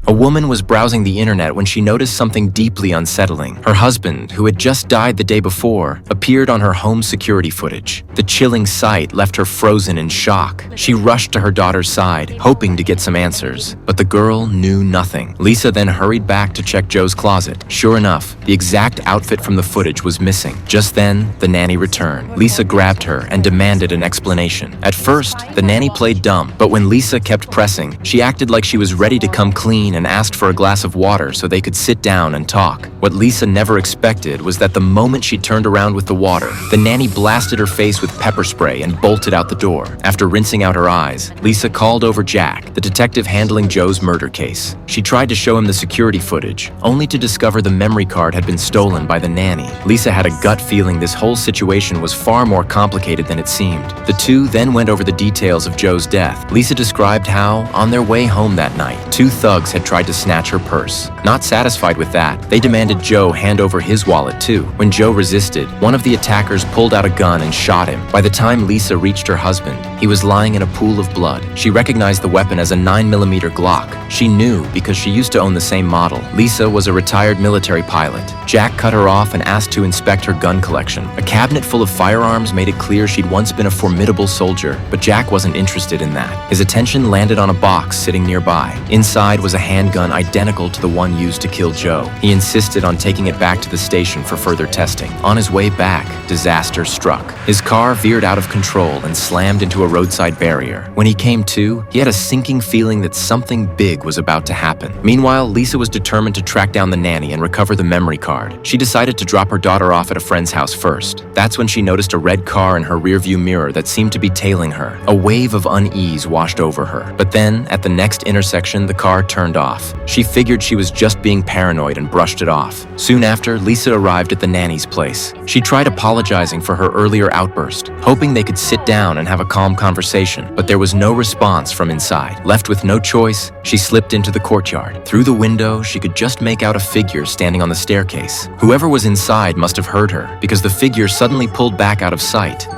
A woman was browsing the internet when she noticed something deeply unsettling. Her husband, who had just died the day before, appeared on her home security footage. The chilling sight left her frozen in shock. She rushed to her daughter's side, hoping to get some answers, but the girl knew nothing. Lisa then hurried back to check Joe's closet. Sure enough, the exact outfit from the footage was missing. Just then, the nanny returned. Lisa grabbed her and demanded an explanation. At first, the nanny played dumb, but when Lisa kept pressing, she acted like she was ready to come clean and asked for a glass of water so they could sit down and talk. What Lisa never expected was that the moment she turned around with the water, the nanny blasted her face with pepper spray and bolted out the door. After rinsing out her eyes, Lisa called over Jack, the detective handling Joe's murder case. She tried to show him the security footage, only to discover the memory card had been stolen by the nanny. Lisa had a gut feeling this whole situation was far more complicated than it seemed. The two then went over the details of Joe's death. Lisa described how, on their way home that night, two thugs had tried to snatch her purse. Not satisfied with that, they demanded Joe hand over his wallet too. When Joe resisted, one of the attackers pulled out a gun and shot him. By the time Lisa reached her husband, he was lying in a pool of blood. She recognized the weapon as a 9mm Glock. She knew because she used to own the same model. Lisa was a retired military pilot. Jack cut her off and asked to inspect her gun collection. A cabinet full of firearms made it clear she'd once been a formidable soldier, but Jack wasn't interested in that. His attention landed on a box sitting nearby. Inside was a handgun identical to the one used to kill Joe. He insisted on taking it back to the station for further testing. On his way back, disaster struck. His car veered out of control and slammed into a roadside barrier. When he came to, he had a sinking feeling that something big was about to happen. Meanwhile, Lisa was determined to track down the nanny and recover the memory card. She decided to drop her daughter off at a friend's house first. That's when she noticed a red car in her rearview mirror that seemed to be tailing her. A wave of unease washed over her. But then, at the next intersection, the car turned off. She figured she was just being paranoid and brushed it off. Soon after, Lisa arrived at the nanny's place. She tried apologizing for her earlier outburst, hoping they could sit down and have a calm conversation, but there was no response from inside. Left with no choice, she slipped into the courtyard. Through the window, she could just make out a figure standing on the staircase. Whoever was inside must have heard her, because the figure suddenly pulled back out of sight.